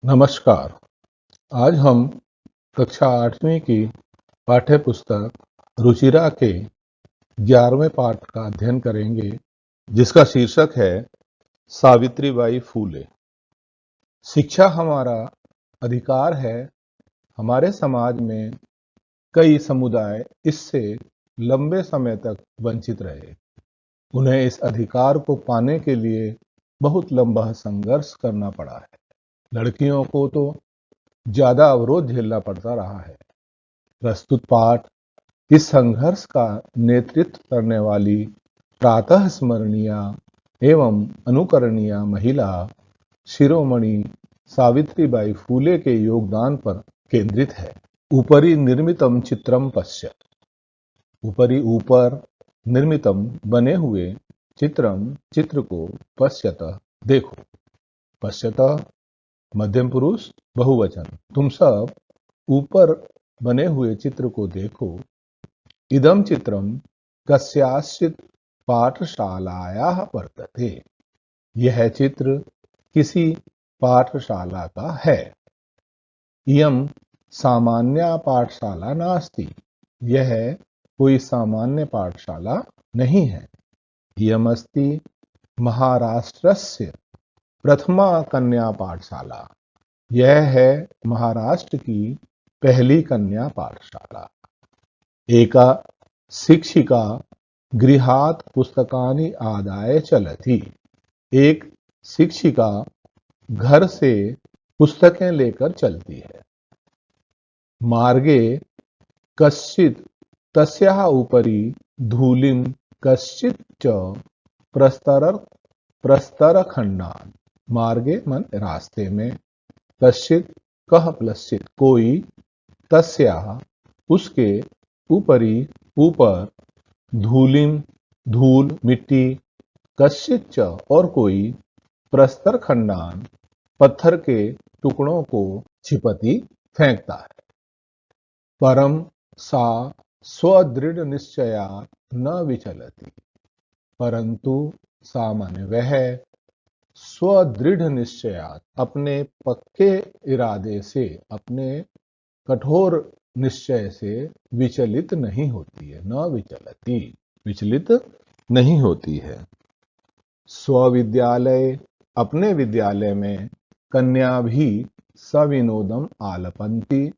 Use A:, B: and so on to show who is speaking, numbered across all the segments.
A: नमस्कार। आज हम कक्षा 8वीं की पाठ्य पुस्तक रुचिरा के 11वें पाठ का अध्ययन करेंगे, जिसका शीर्षक है सावित्रीबाई फूले। शिक्षा हमारा अधिकार है। हमारे समाज में कई समुदाय इससे लंबे समय तक वंचित रहे। उन्हें इस अधिकार को पाने के लिए बहुत लंबा संघर्ष करना पड़ा है। लड़कियों को तो ज्यादा अवरोध झेलना पड़ता रहा है। प्रस्तुत पाठ इस संघर्ष का नेतृत्व करने वाली प्रातः स्मरणीय एवं अनुकरणीय महिला शिरोमणि सावित्रीबाई फूले के योगदान पर केंद्रित है। ऊपरी निर्मितम चित्रम पश्यत। ऊपर निर्मितम बने हुए चित्र को पश्यत देखो। पश्यत मध्यम पुरुष बहुवचन। तुम सब ऊपर बने हुए चित्र को देखो। इदम चित्रम कस्याश्चित् पाठशालायाः वर्तते। यह चित्र किसी पाठशाला का है। इयं सामान्या पाठशाला नास्ति। यह कोई सामान्य पाठशाला नहीं है। इयमस्ति महाराष्ट्रस्य प्रथमा कन्या पाठशाला। यह है महाराष्ट्र की पहली कन्या पाठशाला। एका शिक्षिका गृहात् पुस्तकानि आदाय चलति। एक शिक्षिका घर से पुस्तकें लेकर चलती है। मार्गे कश्चित् तस्याः उपरि धूलिं कश्चित् च प्रस्तरखण्डान्। मार्गे मन रास्ते में, कश्चित् कह प्लश्चित् कोई, तस्याः उसके, ऊपरी ऊपर, धूलिम धूल मिट्टी, कश्चित् च और कोई, प्रस्तर खंडान पत्थर के टुकड़ों को छिपती फेंकता है। परम सा स्वदृढ़ निश्चया न विचलती। परंतु सामान्य वह स्वदृढ़ निश्चयात अपने पक्के इरादे से, अपने कठोर निश्चय से विचलित नहीं होती है। न विचलती, विचलित नहीं होती है। स्वविद्यालय अपने विद्यालय में, कन्या भी सविनोदम आलपंती।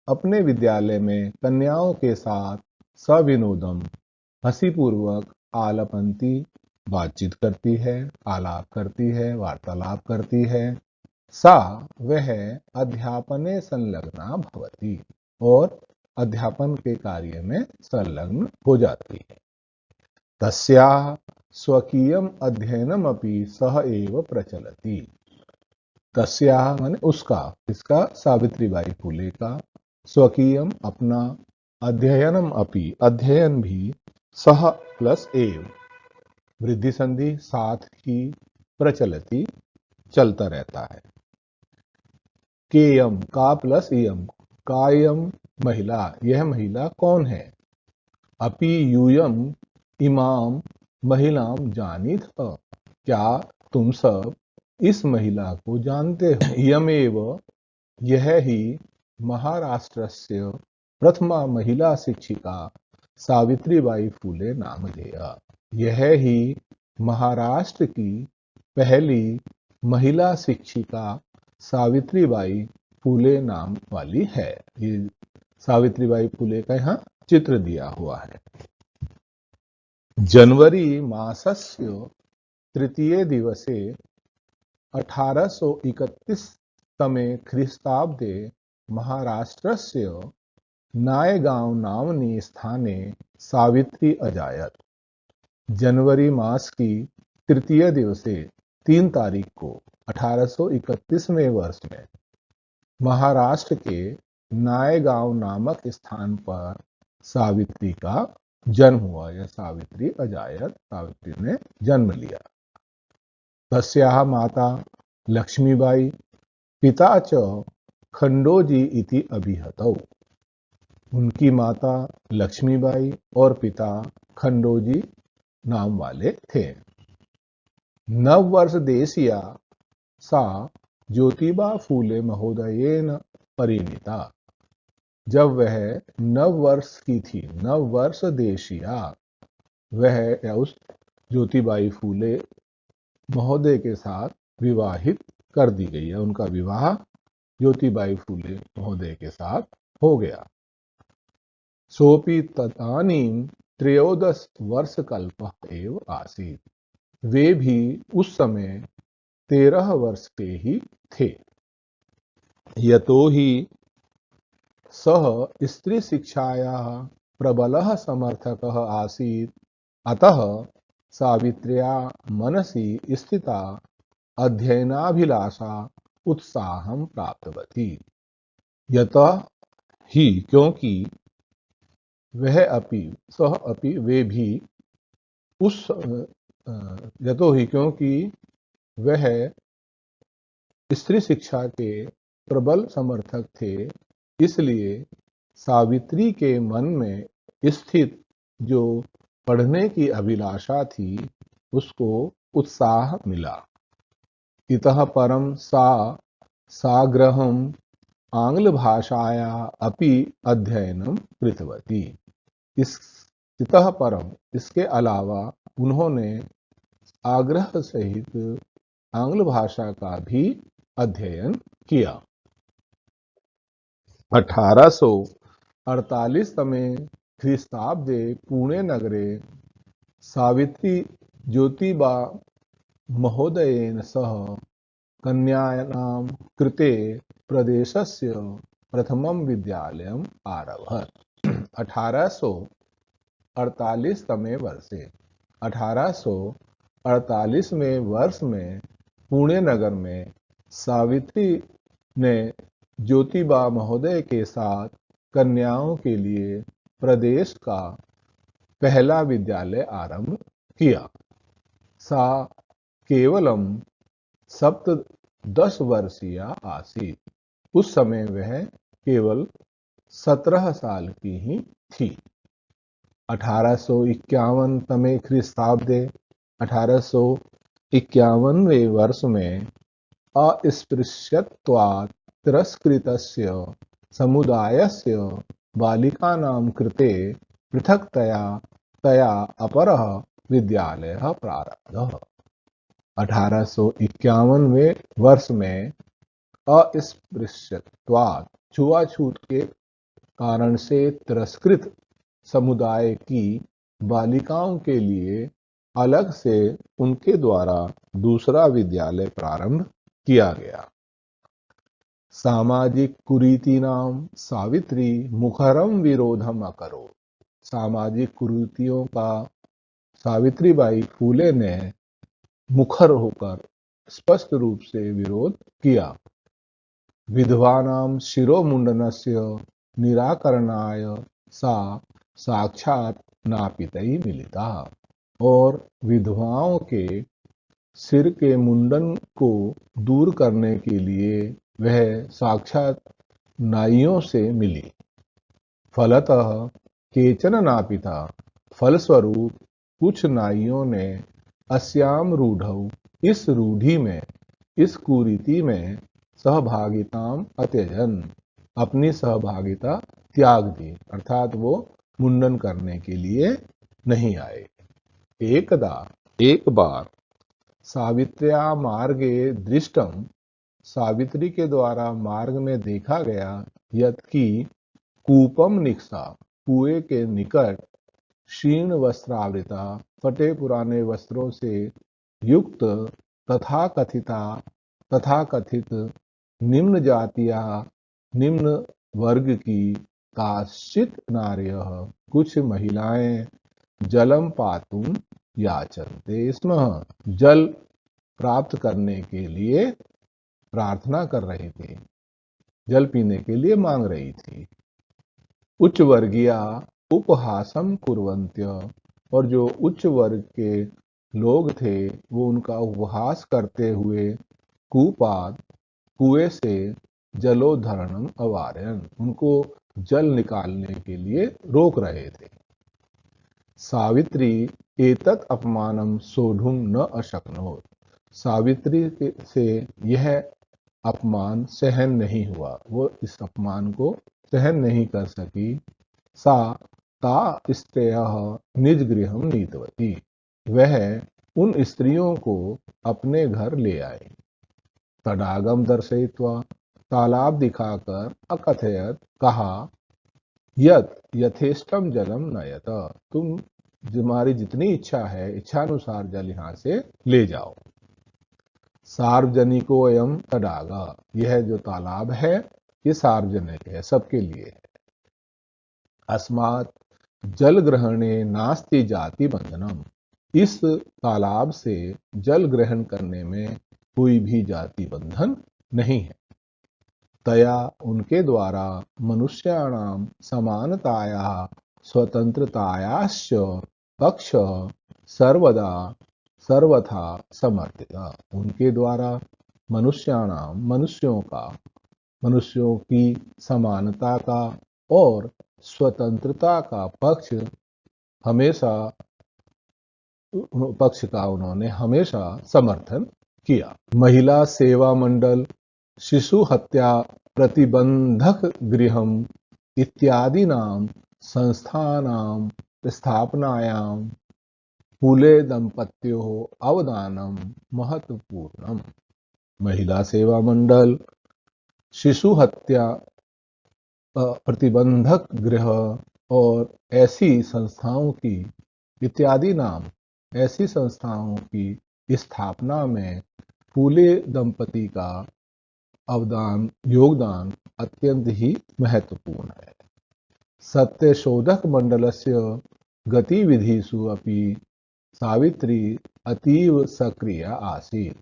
A: अपने विद्यालय में कन्याओं के साथ सविनोदम हंसी पूर्वक आलपंती बातचीत करती है, आलाप करती है, वार्तालाप करती है। सा वह अध्यापने संलग्ना भवति और अध्यापन के कार्य में संलग्न हो जाती है। तस्याः स्वकीयम अध्ययनम अपि सह एव प्रचलति। तस्याः माने उसका, इसका सावित्रीबाई फूले का, स्वकीयम अपना, अध्ययनम अपि अध्ययन भी, सह प्लस एव वृद्धि संधि साथ ही, प्रचलति चलता रहता है। केयम का प्लस इयम, कायम महिला, यह महिला कौन है। अपि यूयम इमाम महिलाम जानीथ। क्या तुम सब इस महिला को जानते हो। यमेव यह ही महाराष्ट्रस्य प्रथमा महिला शिक्षिका सावित्रीबाई फूले नामधेय। यह ही महाराष्ट्र की पहली महिला शिक्षिका सावित्रीबाई फूले नाम वाली है। ये सावित्रीबाई फूले का यहाँ चित्र दिया हुआ है। जनवरी मासस्य तृतीय दिवसे 1831 तमे ख्रीस्ताब्दे महाराष्ट्रस्य नायगांव नामनी स्थाने सावित्री अजायत। जनवरी मास की तृतीय दिवसे 3 तारीख को 1831वें वर्ष में महाराष्ट्र के नायगांव नामक स्थान पर सावित्री का जन्म हुआ। या सावित्री अजायत, सावित्री ने जन्म लिया। तस्याः माता लक्ष्मीबाई, पिता च खंडोजी इति अभिहतौ। उनकी माता लक्ष्मीबाई और पिता खंडोजी नाम वाले थे। नववर्ष देशिया सा ज्योतिबा फूले महोदयेन परिणीता। जब वह 9 वर्ष की थी, 9 वर्ष देशिया, वह या उस ज्योतिबाई फूले महोदय के साथ विवाहित कर दी गई है। उनका विवाह ज्योतिबाई फूले महोदय के साथ हो गया। सोपी तदानीं 13 वर्षकल्पः एव आसीत्। वे भी उस समय 13 वर्ष के ही थे। यतो ही सः स्त्री शिक्षायाः प्रबलः समर्थकः आसीत्, अतः सावित्र्या मनसि स्थिता अध्ययनाभिलाषा उत्साहं प्राप्तवती। यतः ही, क्योंकि वह अपि, सह अपि, वे भी उस यतो ही, क्योंकि वह स्त्री शिक्षा के प्रबल समर्थक थे, इसलिए सावित्री के मन में स्थित जो पढ़ने की अभिलाषा थी, उसको उत्साह मिला। इतः परम सा साग्रहम् आंग्ल भाषाया अपि अध्ययनम कृतवती। इतः परम, इसके अलावा उन्होंने आग्रह सहित आंग्ल भाषा का भी अध्ययन किया। 1848 ख्रीस्ताब्दे पुणे नगरे सावित्री ज्योतिबा महोदयेन सह कन्यानां कृते प्रदेशस्य प्रथमं विद्यालयम् आरभत। 1848 वर्षे, 1848वें वर्ष में पुणे नगर में सावित्री ने ज्योतिबा महोदय के साथ कन्याओं के लिए प्रदेश का पहला विद्यालय आरंभ किया। सा केवलम 17 वर्षीया आसीत्। उस समय वह केवल 17 साल की ही थी। 1851 ख्रीस्ताब्दे, 1851वें वर्ष में अस्पृश्यत्वात् तिरस्कृतस्य समुदायस्य बालिकानां कृते पृथक्तया तया अपरः विद्यालयः प्रारब्धः। 1851वें वर्ष में अस्पृश्यत्वात्, छुआछूत के कारण से तिरस्कृत समुदाय की बालिकाओं के लिए अलग से उनके द्वारा दूसरा विद्यालय प्रारंभ किया गया। सामाजिक कुरीतिनां सावित्री मुखरम विरोधम अकरोत्। सामाजिक कुरीतियों का सावित्रीबाई फूले ने मुखर होकर स्पष्ट रूप से विरोध किया। विधवानां शिरोमुंडनस्य निराकरणाय सा साक्षात् नापितैः मिलिता। और विधवाओं के सिर के मुंडन को दूर करने के लिए वह साक्षात नाइयों से मिली। फलतः केचन नापिता, फलस्वरूप कुछ नाइयों ने अस्याम रूढ़ौ, इस रूढ़ी में, इस कुरीति में सहभागिताम अत्यजन, अपनी सहभागिता त्याग दी, अर्थात वो मुंडन करने के लिए नहीं आए। एक बार सावित्र्या मार्गे दृष्टम, सावित्री के द्वारा मार्ग में देखा गया, यत् कि कूपम निक्सा, कुएं के निकट, क्षीण वस्त्रावृता, फटे पुराने वस्त्रों से युक्त, तथाकथित निम्न जातिया, निम्न वर्ग की काश्चित नार्यः, कुछ महिलाएं जलम पातुम याचन्ते स्म, जल प्राप्त करने के लिए प्रार्थना कर रही थी, जल पीने के लिए मांग रही थी। उच्च वर्गीया उपहासम कुर्वन्त्य, और जो उच्च वर्ग के लोग थे वो उनका उपहास करते हुए कूपाद, कुएं से जलोद्धरणम अवारयन्, उनको जल निकालने के लिए रोक रहे थे। सावित्री एतत् अपमानम सोढुम न अशक्नोत्, सावित्री से यह अपमान सहन नहीं हुआ, वो इस अपमान को सहन नहीं कर सकी। सा ता स्त्रियः निज गृहं नीतवती, वह उन स्त्रियों को अपने घर ले आई। तडागम दर्शयित्वा, तालाब दिखाकर, अकथयत, कहा, यत यथेष्टम जलम नयत, तुम तुम्हारी जितनी इच्छा है इच्छानुसार जल यहाँ से ले जाओ। सार्वजनिको एवं तडागा, यह जो तालाब है ये सार्वजनिक है, सबके लिए है। अस्मात् जल ग्रहणे नास्ति जाति बंधनम, इस तालाब से जल ग्रहण करने में कोई भी जाति बंधन नहीं है। तया, उनके द्वारा, मनुष्याणाम समानताया स्वतंत्रतायाश्च पक्ष सर्वदा सर्वथा समर्थिता, उनके द्वारा मनुष्याणाम, मनुष्यों की समानता का और स्वतंत्रता का पक्ष का उन्होंने हमेशा समर्थन किया। महिला सेवा मंडल, शिशु हत्या प्रतिबंधक गृहम इत्यादि नाम संस्थानाम स्थापनायां फूले दंपत्यो अवदानम महत्वपूर्णम। महिला सेवा मंडल, शिशु हत्या प्रतिबंधक गृह और ऐसी संस्थाओं की इत्यादि नाम ऐसी संस्थाओं की स्थापना में फूले दंपति का योगदान अत्यंत ही महत्वपूर्ण है। सत्यशोधक मंडलस्य गतिविधिषु अपि सावित्री अतीव सक्रिय आसीत्,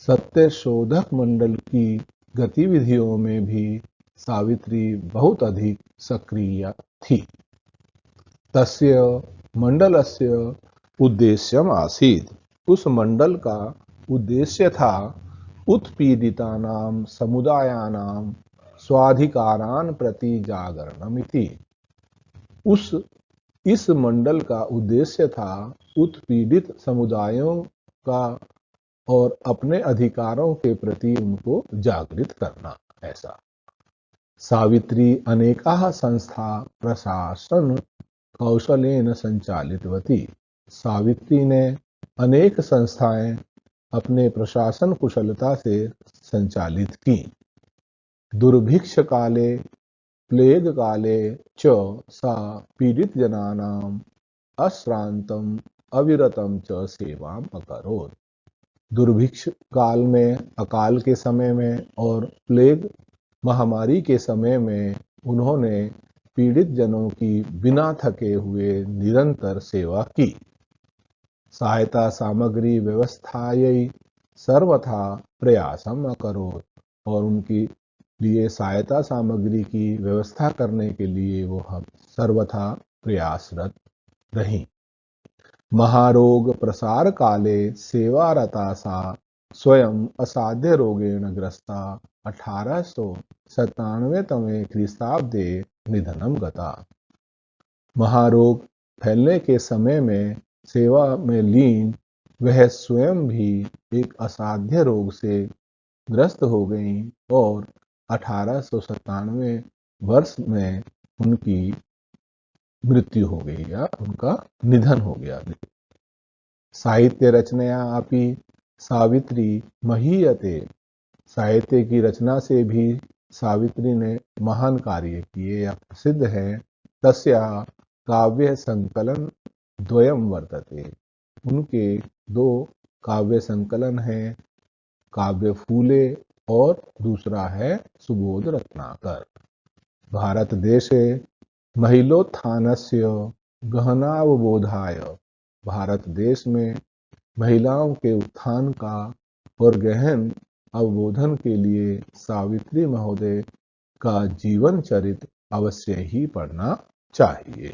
A: सत्यशोधक मंडल की गतिविधियों में भी सावित्री बहुत अधिक सक्रिय थी। तस्य मंडलस्य उद्देश्यम आसीत्, उस मंडल का उद्देश्य था उत्पीड़ितानां समुदायानां स्वाधिकारान् प्रति जागरणमिति। इस मंडल का उद्देश्य था उत्पीड़ित समुदायों का और अपने अधिकारों के प्रति उनको जागृत करना। ऐसा सावित्री अनेकाः संस्था प्रशासन कौशलेन संचालितवती, सावित्री ने अनेक संस्थाएं अपने प्रशासन कुशलता से संचालित की। दुर्भिक्ष काले प्लेग काले च सा पीड़ित जनानां अश्रांतम अविरतम च सेवाम अकरोत्, दुर्भिक्ष काल में, अकाल के समय में और प्लेग महामारी के समय में उन्होंने पीड़ित जनों की बिना थके हुए निरंतर सेवा की। सहायता सामग्री व्यवस्थायै सर्वथा प्रयासम अकरोत्, और उनकी लिए सहायता सामग्री की व्यवस्था करने के लिए वो हम सर्वथा प्रयासरत रहीं। महारोग प्रसार काले सेवारता सा स्वयं असाध्य रोगेण ग्रस्ता 1897 तमे ख्रीस्ताब्दे निधनम गता। महारोग फैलने के समय में सेवा में लीन वह स्वयं भी एक असाध्य रोग से ग्रस्त हो गई और 1897 वर्ष में उनकी मृत्यु हो गई या उनका निधन हो गया। साहित्य रचनया अपि सावित्री महीयते, साहित्य की रचना से भी सावित्री ने महान कार्य किए या प्रसिद्ध है। तस्या काव्य संकलन द्वयम वर्तते, उनके दो काव्य संकलन हैं, काव्य फूले और दूसरा है सुबोध रत्नाकर। भारत देशे महिलोत्थानस्य गहनावबोधाय, भारत देश में महिलाओं के उत्थान का और गहन अवबोधन के लिए सावित्री महोदय का जीवन चरित्र अवश्य ही पढ़ना चाहिए।